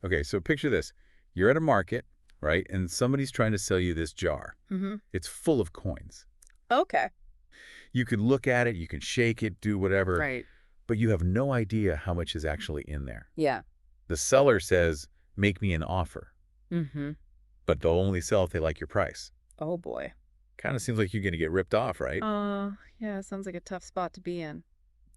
Okay, so picture this. You're at a market, right? And somebody's trying to sell you this jar. Mm-hmm. It's full of coins. Okay. You can look at it, you can shake it, do whatever, Right. but you have no idea how much is actually in there. Yeah. The seller says, make me an offer, Mm-hmm. but they'll only sell if they like your price. Oh, boy. Kind of seems like you're going to get ripped off, right? Yeah, sounds like a tough spot to be in.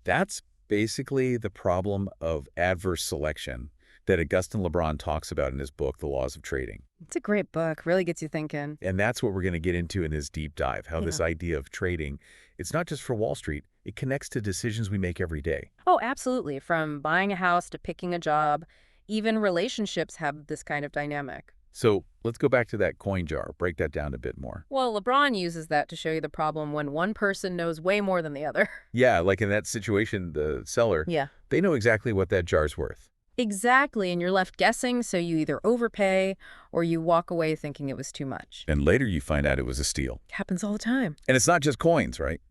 That's basically the problem of adverse selection that Agustin Lebron talks about in his book, The Laws of Trading. It's a great book. Really gets you thinking. And that's what we're going to get into in this deep dive, how this Yeah. idea of trading, it's not just for Wall Street, it connects to decisions we make every day. Oh, absolutely. From buying a house to picking a job, even relationships have this kind of dynamic. So let's go back to that coin jar, break that down a bit more. Well, LeBron uses that to show you the problem when one person knows way more than the other. Yeah, like in that situation, the seller, Yeah. they know exactly what that jar's worth. Exactly, and you're left guessing, so you either overpay or you walk away thinking it was too much. And later you find out it was a steal. Happens all the time. And it's not just coins, right?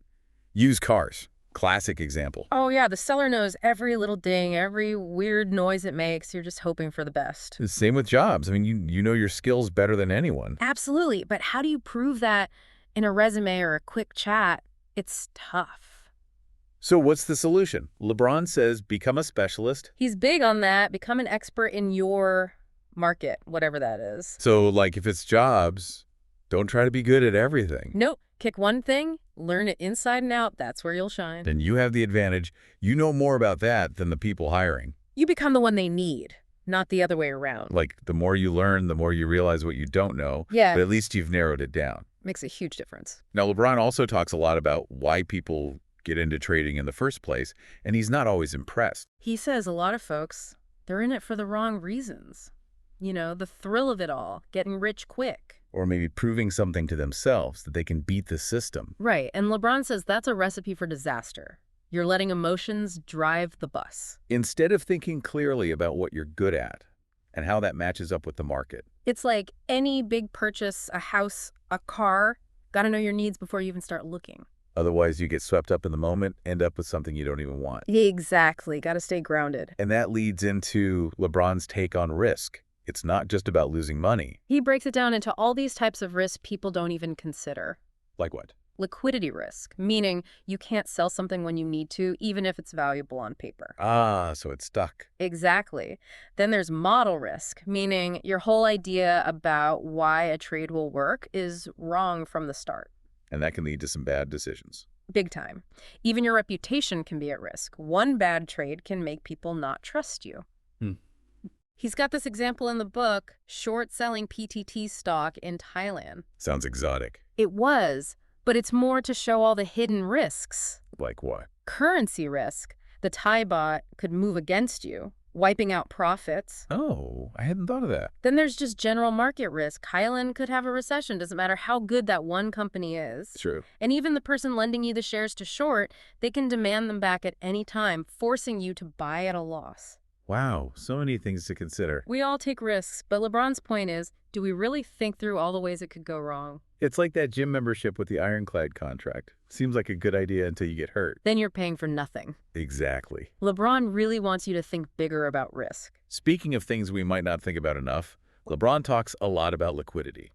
Used cars, classic example. Oh yeah, the seller knows every little ding, every weird noise it makes. You're just hoping for the best. The same with jobs. I mean, you know your skills better than anyone. Absolutely, but how do you prove that in a resume or a quick chat? It's tough. So what's the solution? LeBron says become a specialist. He's big on that. Become an expert in your market, whatever that is. So like if it's jobs, don't try to be good at everything. Nope. Kick one thing, learn it inside and out. That's where you'll shine. Then you have the advantage. You know more about that than the people hiring. You become the one they need, not the other way around. Like the more you learn, the more you realize what you don't know. Yeah. But at least you've narrowed it down. Makes a huge difference. Now, LeBron also talks a lot about why people get into trading in the first place, and he's not always impressed. He says a lot of folks, they're in it for the wrong reasons. You know, the thrill of it all, getting rich quick. Or maybe proving something to themselves that they can beat the system. Right, and LeBron says that's a recipe for disaster. You're letting emotions drive the bus. Instead of thinking clearly about what you're good at and how that matches up with the market. It's like any big purchase, a house, a car, gotta know your needs before you even start looking. Otherwise, you get swept up in the moment, end up with something you don't even want. Exactly, gotta stay grounded. And that leads into LeBron's take on risk. It's not just about losing money. He breaks it down into all these types of risks people don't even consider. Like what? Liquidity risk, meaning you can't sell something when you need to, even if it's valuable on paper. Ah, so it's stuck. Exactly. Then there's model risk, meaning your whole idea about why a trade will work is wrong from the start. And that can lead to some bad decisions. Big time. Even your reputation can be at risk. One bad trade can make people not trust you. He's got this example in the book, short selling PTT stock in Thailand. Sounds exotic. It was, but it's more to show all the hidden risks. Like what? Currency risk. The Thai baht could move against you, wiping out profits. Oh, I hadn't thought of that. Then there's just general market risk. Thailand could have a recession, doesn't matter how good that one company is. True. And even the person lending you the shares to short, they can demand them back at any time, forcing you to buy at a loss. Wow, so many things to consider. We all take risks, but LeBron's point is, do we really think through all the ways it could go wrong? It's like that gym membership with the ironclad contract. Seems like a good idea until you get hurt. Then you're paying for nothing. Exactly. LeBron really wants you to think bigger about risk. Speaking of things we might not think about enough, LeBron talks a lot about liquidity.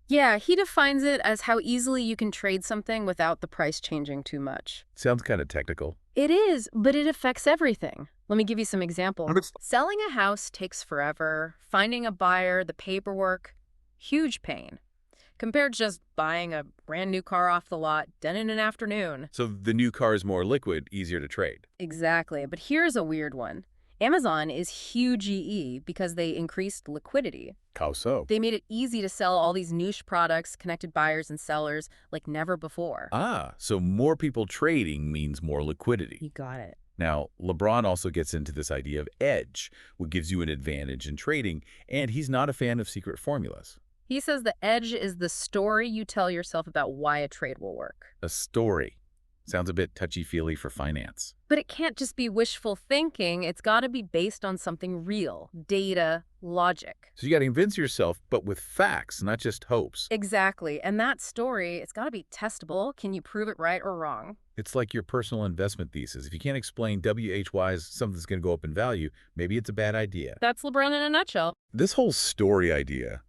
Yeah, he defines it as how easily you can trade something without the price changing too much. Sounds kind of technical. It is, but it affects everything. Let me give you some examples. Selling a house takes forever. Finding a buyer, the paperwork, huge pain. Compared to just buying a brand new car off the lot, done in an afternoon. So the new car is more liquid, easier to trade. Exactly, but here's a weird one. Amazon is huge EE because they increased liquidity. How so? They made it easy to sell all these niche products, connected buyers and sellers like never before. Ah, so more people trading means more liquidity. You got it. Now, LeBron also gets into this idea of edge, what gives you an advantage in trading, and he's not a fan of secret formulas. He says the edge is the story you tell yourself about why a trade will work. A story. Sounds a bit touchy-feely for finance. But it can't just be wishful thinking. It's got to be based on something real, data, logic. So you got to convince yourself, but with facts, not just hopes. Exactly. And that story, it's got to be testable. Can you prove it right or wrong? It's like your personal investment thesis. If you can't explain WH-wise something's going to go up in value, maybe it's a bad idea. That's LeBron in a nutshell. This whole story idea,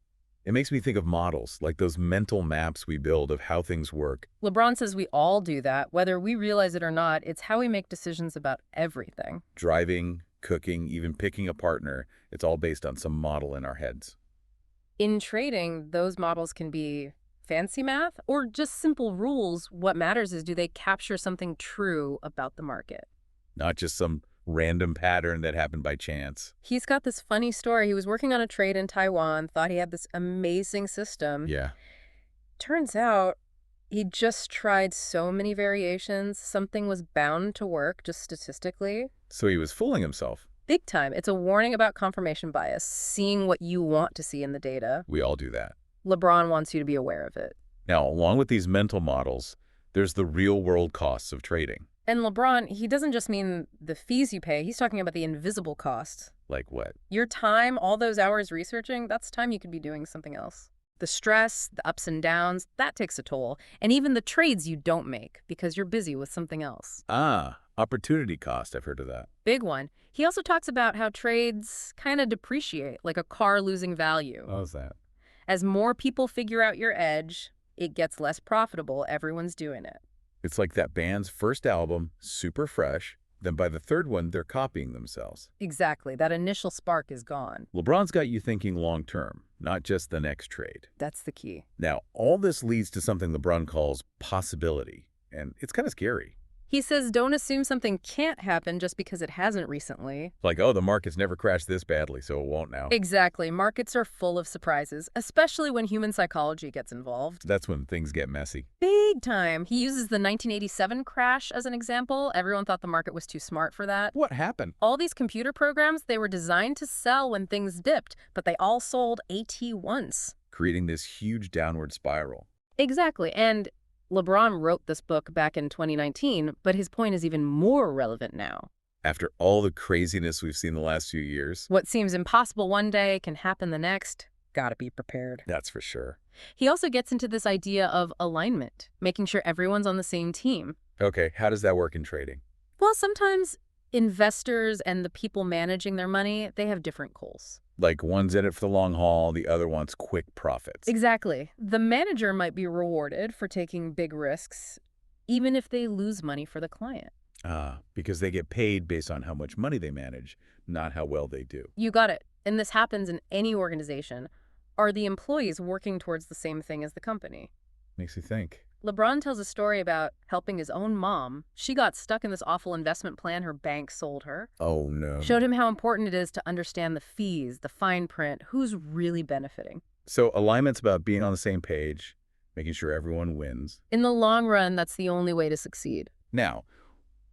it makes me think of models, like those mental maps we build of how things work. LeBron says we all do that, whether we realize it or not. It's how we make decisions about everything. Driving, cooking, even picking a partner, it's all based on some model in our heads. In trading, those models can be fancy math or just simple rules. What matters is, do they capture something true about the market? Not just some random pattern that happened by chance. He's got this funny story. He was working on a trade in Taiwan, thought he had this amazing system. Yeah. Turns out he just tried so many variations. Something was bound to work just statistically. So he was fooling himself. Big time. It's a warning about confirmation bias, seeing what you want to see in the data. We all do that. LeBron wants you to be aware of it. Now, along with these mental models, there's the real-world costs of trading. And LeBron, he doesn't just mean the fees you pay. He's talking about the invisible costs. Like what? Your time, all those hours researching, that's time you could be doing something else. The stress, the ups and downs, that takes a toll. And even the trades you don't make because you're busy with something else. Ah, opportunity cost. I've heard of that. Big one. He also talks about how trades kind of depreciate, like a car losing value. How's that? As more people figure out your edge, it gets less profitable. Everyone's doing it. It's like that band's first album, super fresh. Then by the third one, they're copying themselves. Exactly. That initial spark is gone. LeBron's got you thinking long-term, not just the next trade. That's the key. Now, all this leads to something LeBron calls possibility, and it's kind of scary. He says don't assume something can't happen just because it hasn't recently. Like, oh, the market's never crashed this badly, so it won't now. Exactly. Markets are full of surprises, especially when human psychology gets involved. That's when things get messy. Big time. He uses the 1987 crash as an example. Everyone thought the market was too smart for that. What happened? All these computer programs, they were designed to sell when things dipped, but they all sold AT once. Creating this huge downward spiral. Exactly. And LeBron wrote this book back in 2019, but his point is even more relevant now. After all the craziness we've seen the last few years. What seems impossible one day can happen the next. Gotta be prepared. That's for sure. He also gets into this idea of alignment, making sure everyone's on the same team. Okay, how does that work in trading? Well, sometimes investors and the people managing their money, they have different goals. Like one's in it for the long haul, the other wants quick profits. Exactly. The manager might be rewarded for taking big risks, even if they lose money for the client. Because they get paid based on how much money they manage, not how well they do. You got it. And this happens in any organization. Are the employees working towards the same thing as the company? Makes you think. LeBron tells a story about helping his own mom. She got stuck in this awful investment plan her bank sold her. Oh, no. Showed him how important it is to understand the fees, the fine print, who's really benefiting. So alignment's about being on the same page, making sure everyone wins. In the long run, that's the only way to succeed. Now,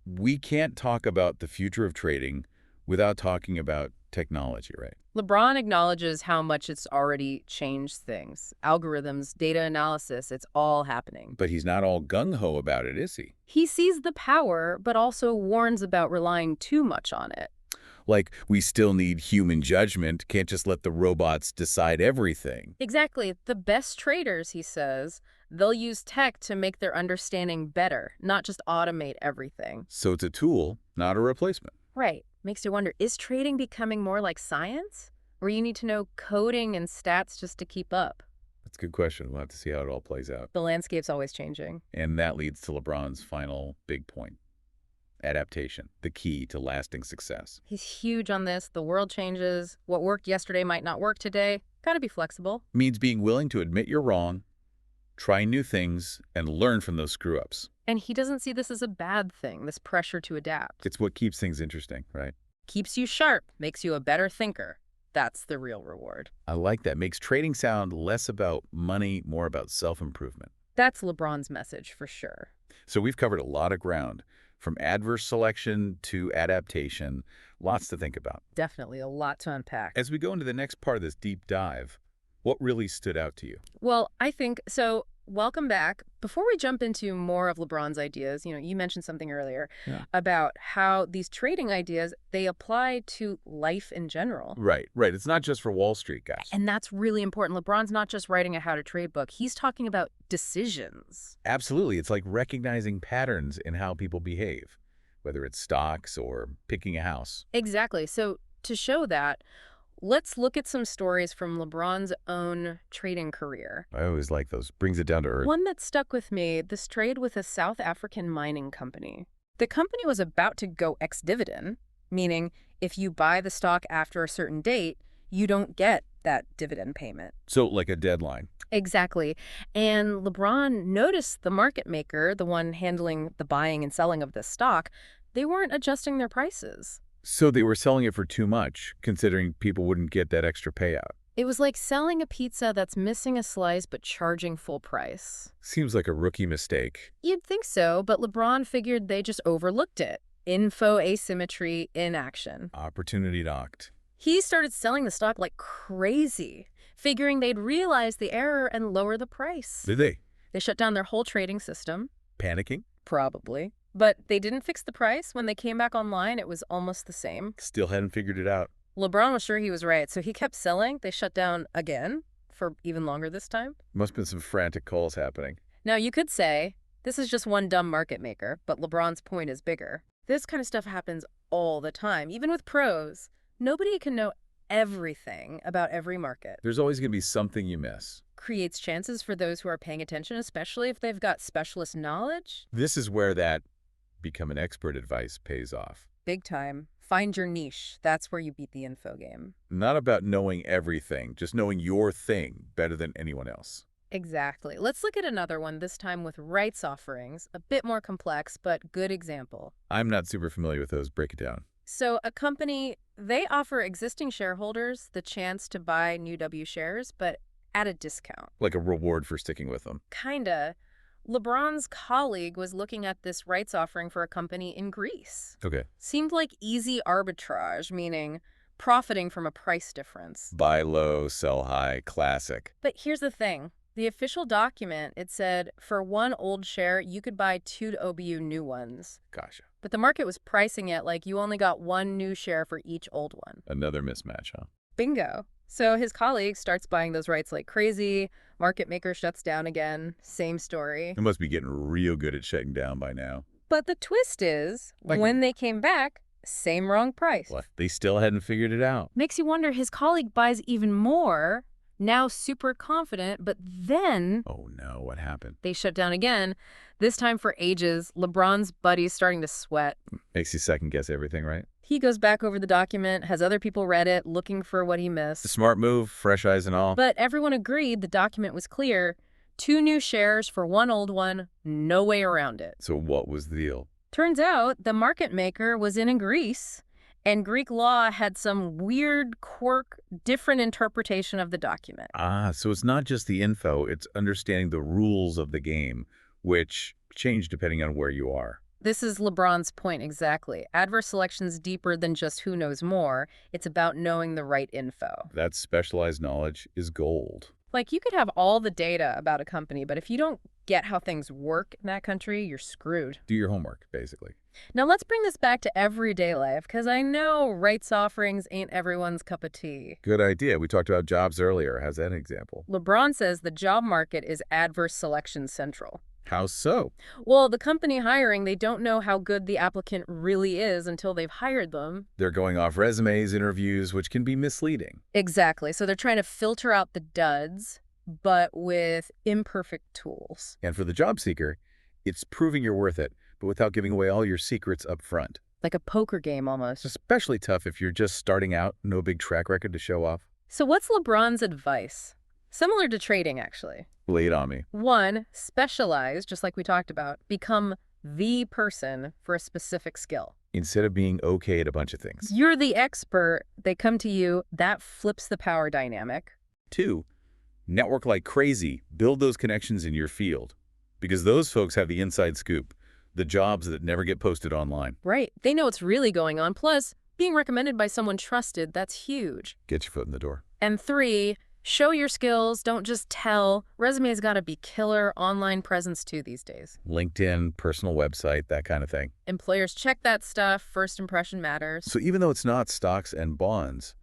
we can't talk about the future of trading without talking about technology, right? LeBron acknowledges how much it's already changed things. Algorithms, data analysis, it's all happening. But he's not all gung-ho about it, is he? He sees the power, but also warns about relying too much on it. Like, we still need human judgment, can't just let the robots decide everything. Exactly. The best traders, he says, they'll use tech to make their understanding better, not just automate everything. So it's a tool, not a replacement. Right. Makes you wonder, is trading becoming more like science? Where you need to know coding and stats just to keep up? That's a good question. We'll have to see how it all plays out. The landscape's always changing. And that leads to LeBron's final big point. Adaptation, the key to lasting success. He's huge on this. The world changes. What worked yesterday might not work today. Gotta be flexible. Means being willing to admit you're wrong, try new things, and learn from those screw-ups. And he doesn't see this as a bad thing, this pressure to adapt. It's what keeps things interesting, right? Keeps you sharp, makes you a better thinker. That's the real reward. I like that. Makes trading sound less about money, more about self-improvement. That's LeBron's message for sure. So we've covered a lot of ground, from adverse selection to adaptation. Lots to think about. Definitely a lot to unpack. As we go into the next part of this deep dive, what really stood out to you? Well, I think, so Welcome back. Before we jump into more of LeBron's ideas, you mentioned something earlier Yeah. about how these trading ideas, they apply to life in general. Right, right. It's not just for Wall Street guys. And that's really important. LeBron's not just writing a how to trade book. He's talking about decisions. Absolutely. It's like recognizing patterns in how people behave, whether it's stocks or picking a house. Exactly. So to show that, let's look at some stories from LeBron's own trading career. I always like those. Brings it down to earth. One that stuck with me, this trade with a South African mining company. The company was about to go ex-dividend, meaning if you buy the stock after a certain date, you don't get that dividend payment. So like a deadline. Exactly. And LeBron noticed the market maker, the one handling the buying and selling of this stock, they weren't adjusting their prices. So they were selling it for too much, considering people wouldn't get that extra payout. It was like selling a pizza that's missing a slice but charging full price. Seems like a rookie mistake. You'd think so, but LeBron figured they just overlooked it. Info asymmetry in action. Opportunity docked. He started selling the stock like crazy, figuring they'd realize the error and lower the price. Did they? They shut down their whole trading system. Panicking? Probably. But they didn't fix the price. When they came back online, it was almost the same. Still hadn't figured it out. LeBron was sure he was right, so he kept selling. They shut down again for even longer this time. Must have been some frantic calls happening. Now, you could say, this is just one dumb market maker, but LeBron's point is bigger. This kind of stuff happens all the time, even with pros. Nobody can know everything about every market. There's always going to be something you miss. Creates chances for those who are paying attention, especially if they've got specialist knowledge. This is where that become an expert advice pays off. Big time. Find your niche. That's where you beat the info game. Not about knowing everything, just knowing your thing better than anyone else. Exactly. Let's look at another one, this time with rights offerings. A bit more complex, but good example. I'm not super familiar with those. Break it down. So a company, they offer existing shareholders the chance to buy new W shares, but at a discount. Like a reward for sticking with them. Kinda. LeBron's colleague was looking at this rights offering for a company in Greece. Okay. Seemed like easy arbitrage, meaning profiting from a price difference. Buy low, sell high, classic. But here's the thing. The official document, it said for one old share, you could buy 2 OBU new ones. Gotcha. But the market was pricing it like you only got 1 new share for each old one. Another mismatch, huh? Bingo. So his colleague starts buying those rights like crazy. Market maker shuts down again. Same story. It must be getting real good at shutting down by now. But the twist is, when they came back, same wrong price. What? They still hadn't figured it out. Makes you wonder his colleague buys even more, now super confident, but then Oh no, what happened? they shut down again, this time for ages. LeBron's buddy's starting to sweat. Makes you second guess everything, right? He goes back over the document, has other people read it, looking for what he missed. Smart move, fresh eyes and all. But everyone agreed the document was clear. 2 new shares for 1 old one, no way around it. So what was the deal? Turns out the market maker was in Greece, and Greek law had some weird quirk, different interpretation of the document. Ah, so it's not just the info, it's understanding the rules of the game, which change depending on where you are. This is LeBron's point exactly. Adverse selection's deeper than just who knows more. It's about knowing the right info. That specialized knowledge is gold. Like, you could have all the data about a company, but if you don't get how things work in that country, you're screwed. Do your homework, basically. Now let's bring this back to everyday life, because I know rights offerings ain't everyone's cup of tea. Good idea. We talked about jobs earlier. How's that an example? LeBron says the job market is adverse selection central. How so? Well, the company hiring, they don't know how good the applicant really is until they've hired them. They're going off resumes, interviews, which can be misleading. Exactly. So they're trying to filter out the duds, but with imperfect tools. And for the job seeker, it's proving you're worth it, but without giving away all your secrets up front. Like a poker game almost. It's especially tough if you're just starting out, no big track record to show off. So what's LeBron's advice? Similar to trading, actually. Lay it on me. 1, specialize, just like we talked about. Become the person for a specific skill. Instead of being okay at a bunch of things. You're the expert. They come to you. That flips the power dynamic. 2, network like crazy. Build those connections in your field. Because those folks have the inside scoop. The jobs that never get posted online. Right. They know what's really going on. Plus, being recommended by someone trusted, that's huge. Get your foot in the door. And 3, Show your skills, don't just tell. Resume's got to be killer, online presence too these days. LinkedIn, personal website, that kind of thing. Employers check that stuff, first impression matters. So even though it's not stocks and bonds,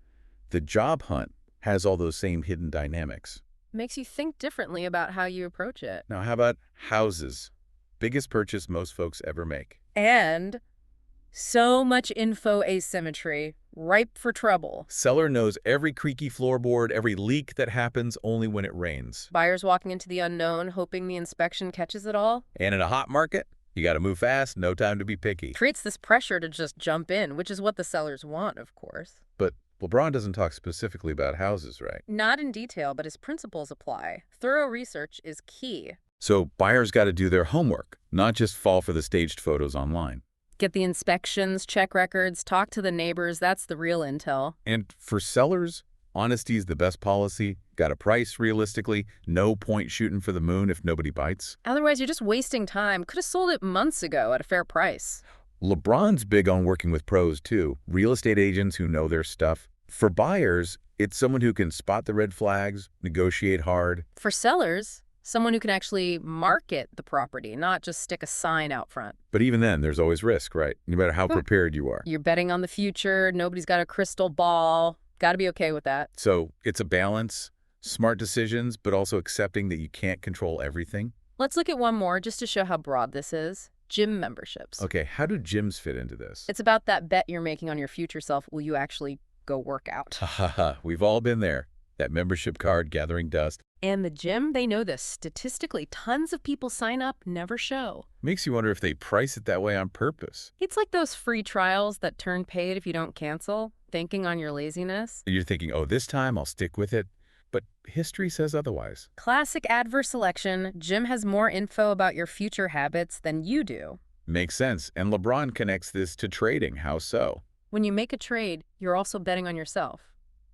the job hunt has all those same hidden dynamics. Makes you think differently about how you approach it. Now, how about houses? Biggest purchase most folks ever make. And so much info asymmetry, ripe for trouble. Seller knows every creaky floorboard, every leak that happens only when it rains. Buyers walking into the unknown, hoping the inspection catches it all. And in a hot market, you got to move fast, no time to be picky. Creates this pressure to just jump in, which is what the sellers want, of course. But LeBron doesn't talk specifically about houses, right? Not in detail, but his principles apply. Thorough research is key. So buyers got to do their homework, not just fall for the staged photos online. Get the inspections, check records, talk to the neighbors. That's the real intel. And for sellers, honesty is the best policy. Got to price realistically. No point shooting for the moon if nobody bites. Otherwise, you're just wasting time. Could have sold it months ago at a fair price. LeBron's big on working with pros, too. Real estate agents who know their stuff. For buyers, it's someone who can spot the red flags, negotiate hard. For sellers, someone who can actually market the property, not just stick a sign out front. But even then, there's always risk, right? No matter how prepared you are. You're betting on the future. Nobody's got a crystal ball. Got to be okay with that. So it's a balance, smart decisions, but also accepting that you can't control everything. Let's look at one more just to show how broad this is. Gym memberships. Okay, how do gyms fit into this? It's about that bet you're making on your future self. Will you actually go work out? Ha ha ha, we've all been there. That membership card gathering dust. And the gym, they know this. Statistically, tons of people sign up, never show. Makes you wonder if they price it that way on purpose. It's like those free trials that turn paid if you don't cancel, banking on your laziness. You're thinking, oh, this time I'll stick with it. But history says otherwise. Classic adverse selection. Gym has more info about your future habits than you do. Makes sense. And LeBron connects this to trading. How so? When you make a trade, you're also betting on yourself,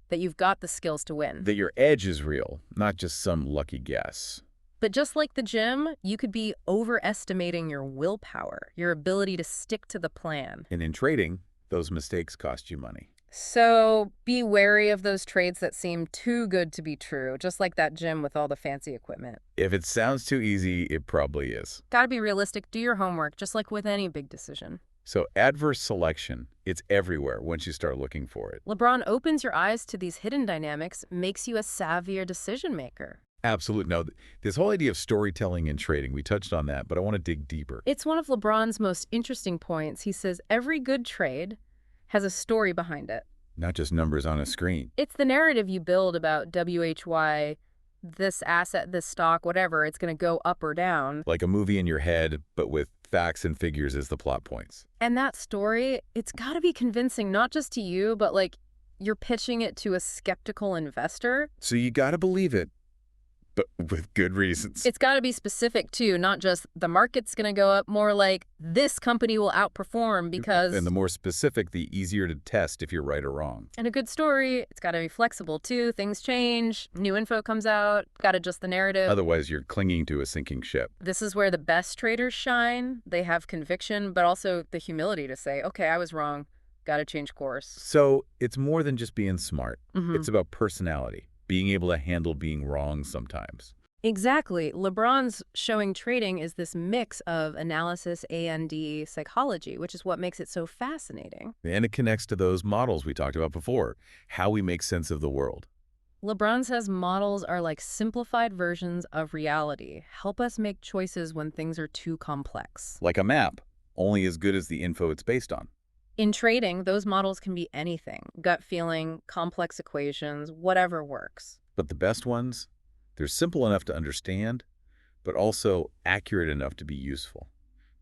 that you've got the skills to win. That your edge is real, not just some lucky guess. But just like the gym, you could be overestimating your willpower, your ability to stick to the plan. And in trading, those mistakes cost you money. So be wary of those trades that seem too good to be true, just like that gym with all the fancy equipment. If it sounds too easy, it probably is. Gotta be realistic, do your homework, just like with any big decision. So adverse selection, it's everywhere once you start looking for it. LeBron opens your eyes to these hidden dynamics, makes you a savvier decision maker. Absolutely. No, this whole idea of storytelling and trading, we touched on that, but I want to dig deeper. It's one of LeBron's most interesting points. He says every good trade has a story behind it. Not just numbers on a screen. It's the narrative you build about WHY, this asset, this stock, whatever, it's going to go up or down. Like a movie in your head, but with facts and figures as the plot points. And that story, it's got to be convincing, not just to you, but like you're pitching it to a skeptical investor. So you got to believe it, but with good reasons. It's got to be specific, too, not just the market's going to go up, more like this company will outperform because... And the more specific, the easier to test if you're right or wrong. And a good story, it's got to be flexible, too. Things change, new info comes out, got to adjust the narrative. Otherwise, you're clinging to a sinking ship. This is where the best traders shine. They have conviction, but also the humility to say, okay, I was wrong, got to change course. So it's more than just being smart. Mm-hmm. It's about personality. Being able to handle being wrong sometimes. Exactly. LeBron's showing trading is this mix of analysis and psychology, which is what makes it so fascinating. And it connects to those models we talked about before, how we make sense of the world. LeBron says models are like simplified versions of reality, help us make choices when things are too complex. Like a map, only as good as the info it's based on. In trading, those models can be anything, gut feeling, complex equations, whatever works. But the best ones, they're simple enough to understand, but also accurate enough to be useful.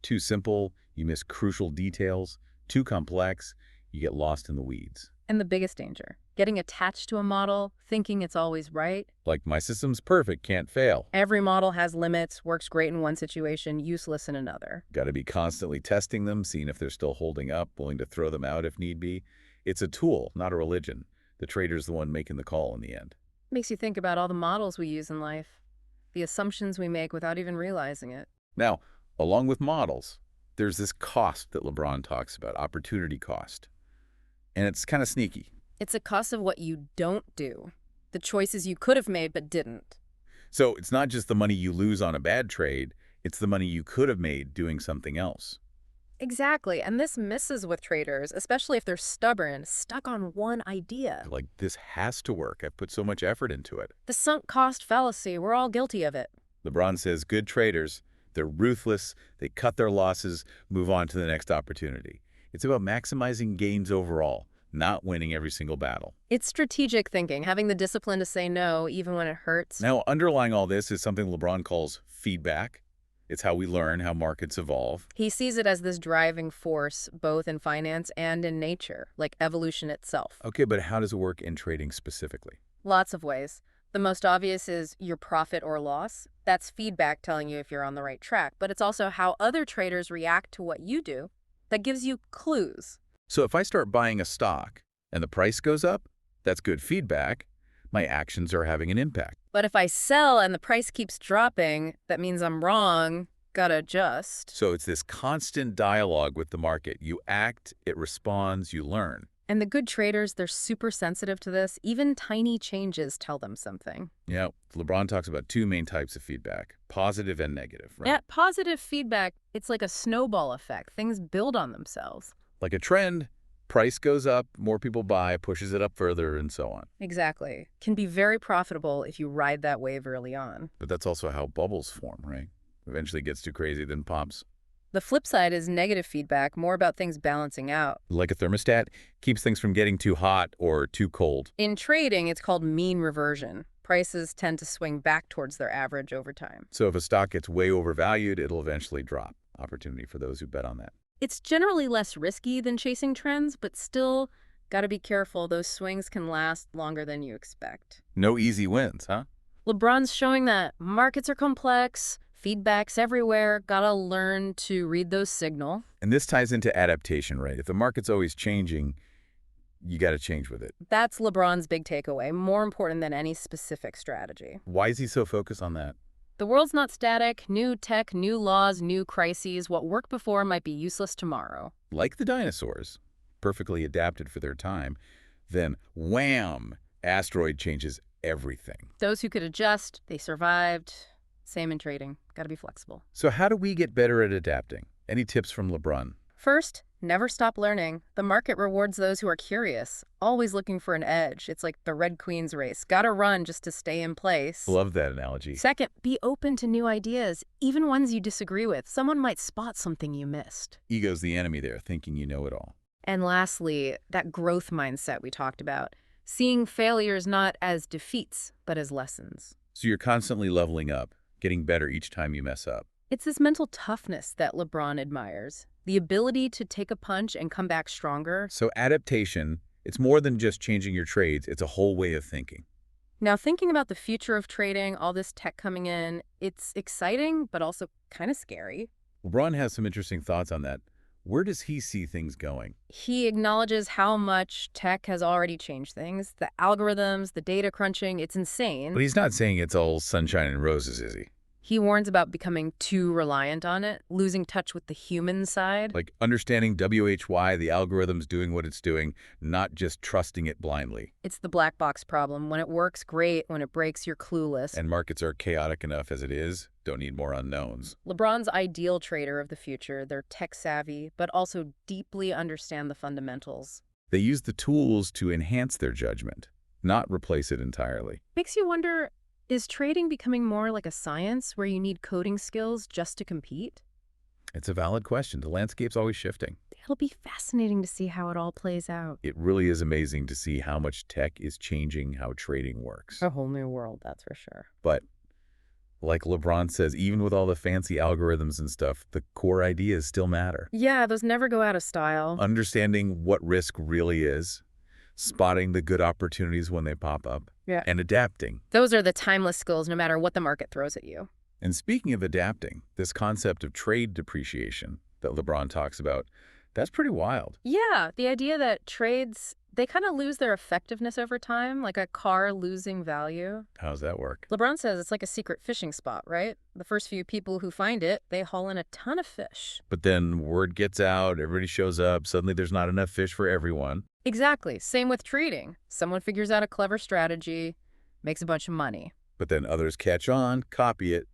Too simple, you miss crucial details. Too complex, you get lost in the weeds. And the biggest danger, getting attached to a model, thinking it's always right. Like my system's perfect, can't fail. Every model has limits, works great in one situation, useless in another. Got to be constantly testing them, seeing if they're still holding up, willing to throw them out if need be. It's a tool, not a religion. The trader's the one making the call in the end. Makes you think about all the models we use in life, the assumptions we make without even realizing it. Now, along with models, there's this cost that LeBron talks about, opportunity cost. And it's kind of sneaky. It's a cost of what you don't do. the choices you could have made but didn't. So it's not just the money you lose on a bad trade, it's the money you could have made doing something else. Exactly, and this misses with traders, especially if they're stubborn, stuck on one idea. Like, this has to work. I've put so much effort into it. The sunk cost fallacy, we're all guilty of it. LeBron says good traders, they're ruthless, they cut their losses, move on to the next opportunity. It's about maximizing gains overall, not winning every single battle. It's strategic thinking, having the discipline to say no even when it hurts. Now, underlying all this is something LeBron calls feedback. It's how we learn how markets evolve. He sees it as this driving force, both in finance and in nature, like evolution itself. Okay, but how does it work in trading specifically? Lots of ways. The most obvious is your profit or loss. That's feedback telling you if you're on the right track, but it's also how other traders react to what you do that gives you clues. So if I start buying a stock and the price goes up, that's good feedback. My actions are having an impact. But if I sell and the price keeps dropping, that means I'm wrong, gotta adjust. So it's this constant dialogue with the market. You act, it responds, you learn. And the good traders, they're super sensitive to this. Even tiny changes tell them something. Yeah, LeBron talks about two main types of feedback, positive and negative, right? Yeah, positive feedback, it's like a snowball effect. Things build on themselves. Like a trend, price goes up, more people buy, pushes it up further, and so on. Exactly. Can be very profitable if you ride that wave early on. But that's also how bubbles form, right? Eventually it gets too crazy, then pops. The flip side is negative feedback, more about things balancing out. Like a thermostat, keeps things from getting too hot or too cold. In trading, it's called mean reversion. Prices tend to swing back towards their average over time. So if a stock gets way overvalued, it'll eventually drop. Opportunity for those who bet on that. It's generally less risky than chasing trends, but still, gotta be careful. Those swings can last longer than you expect. No easy wins, huh? LeBron's showing that markets are complex, feedback's everywhere, gotta learn to read those signals. And this ties into adaptation, right? If the market's always changing, you got to change with it. That's LeBron's big takeaway, more important than any specific strategy. Why is he so focused on that? The world's not static. New tech, new laws, new crises. What worked before might be useless tomorrow. Like the dinosaurs, perfectly adapted for their time, then wham, asteroid changes everything. Those who could adjust, they survived. Same in trading. Gotta be flexible. So how do we get better at adapting? Any tips from LeBron? First, never stop learning. The market rewards those who are curious, always looking for an edge. It's like the Red Queen's race. Gotta run just to stay in place. Love that analogy. Second, be open to new ideas, even ones you disagree with. Someone might spot something you missed. Ego's the enemy there, thinking you know it all. And lastly, that growth mindset we talked about. Seeing failures not as defeats, but as lessons. So you're constantly leveling up, getting better each time you mess up. It's this mental toughness that LeBron admires. The ability to take a punch and come back stronger. So adaptation, it's more than just changing your trades, it's a whole way of thinking. Now, thinking about the future of trading, all this tech coming in, it's exciting, but also kind of scary. LeBron has some interesting thoughts on that. Where does he see things going? He acknowledges how much tech has already changed things. The algorithms, the data crunching, it's insane. But he's not saying it's all sunshine and roses, is he? He warns about becoming too reliant on it, losing touch with the human side. Like understanding WHY, the algorithm's doing what it's doing, not just trusting it blindly. It's the black box problem. When it works, great. When it breaks, you're clueless. And markets are chaotic enough as it is, don't need more unknowns. LeBron's ideal trader of the future. They're tech savvy, but also deeply understand the fundamentals. They use the tools to enhance their judgment, not replace it entirely. Makes you wonder, is trading becoming more like a science where you need coding skills just to compete? It's a valid question. The landscape's always shifting. It'll be fascinating to see how it all plays out. It really is amazing to see how much tech is changing how trading works. A whole new world, that's for sure. But like LeBron says, even with all the fancy algorithms and stuff, the core ideas still matter. Yeah, those never go out of style. Understanding what risk really is, spotting the good opportunities when they pop up, and adapting. Those are the timeless skills no matter what the market throws at you. And speaking of adapting, this concept of trade depreciation that LeBron talks about, that's pretty wild. Yeah, the idea that trades, they kind of lose their effectiveness over time, like a car losing value. How does that work? LeBron says it's like a secret fishing spot, right? The first few people who find it, they haul in a ton of fish. But then word gets out, everybody shows up, suddenly there's not enough fish for everyone. Exactly. Same with trading. Someone figures out a clever strategy, makes a bunch of money. But then others catch on, copy it.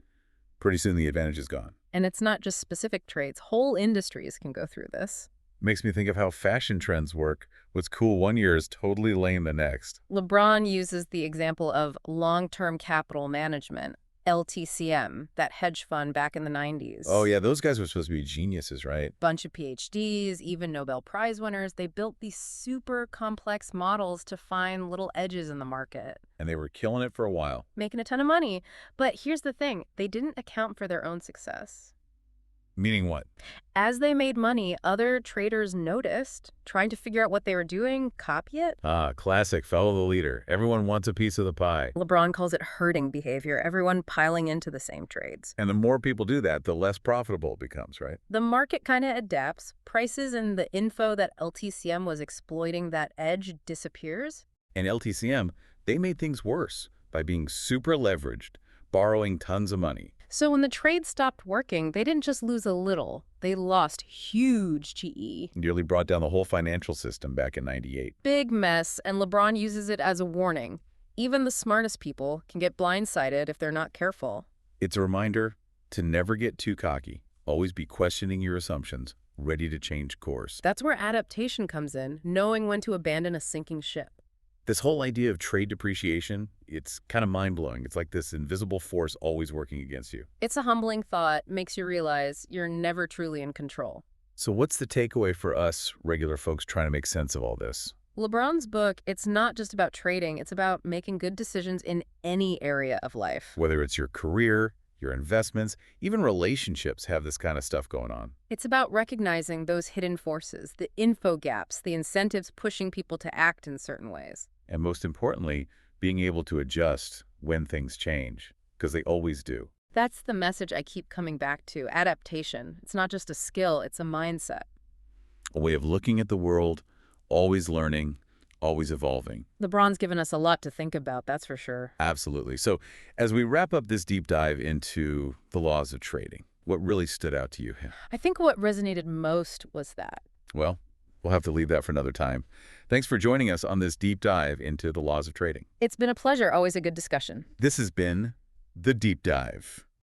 Pretty soon the advantage is gone. And it's not just specific trades. Whole industries can go through this. Makes me think of how fashion trends work. What's cool one year is totally lame the next. Lebron uses the example of long-term capital management, LTCM, that hedge fund back in the 90s. Oh yeah, those guys were supposed to be geniuses, right? Bunch of PhDs, even Nobel Prize winners, they built these super complex models to find little edges in the market. And they were killing it for a while. Making a ton of money. But here's the thing, they didn't account for their own success. Meaning what? As they made money, other traders noticed, trying to figure out what they were doing, copy it. Ah, classic, follow the leader. Everyone wants a piece of the pie. LeBron calls it herding behavior, everyone piling into the same trades. And the more people do that, the less profitable it becomes, right? The market kind of adapts. Prices and the info that LTCM was exploiting that edge disappears. And LTCM, they made things worse by being super leveraged, borrowing tons of money. So when the trade stopped working, they didn't just lose a little, they lost huge GE. Nearly brought down the whole financial system back in '98. Big mess, and LeBron uses it as a warning. Even the smartest people can get blindsided if they're not careful. It's a reminder to never get too cocky. Always be questioning your assumptions, ready to change course. That's where adaptation comes in, knowing when to abandon a sinking ship. This whole idea of trade depreciation, it's kind of mind-blowing. It's like this invisible force always working against you. It's a humbling thought, makes you realize you're never truly in control. So what's the takeaway for us regular folks trying to make sense of all this? LeBron's book, it's not just about trading, it's about making good decisions in any area of life. Whether it's your career, your investments, even relationships have this kind of stuff going on. It's about recognizing those hidden forces, the info gaps, the incentives pushing people to act in certain ways. And most importantly, being able to adjust when things change, because they always do. That's the message I keep coming back to, adaptation. It's not just a skill, it's a mindset. A way of looking at the world, always learning, always evolving. LeBron's given us a lot to think about, that's for sure. Absolutely. So as we wrap up this deep dive into the laws of trading, what really stood out to you? I think what resonated most was that. Well, we'll have to leave that for another time. Thanks for joining us on this deep dive into the laws of trading. It's been a pleasure, always a good discussion. This has been The Deep Dive.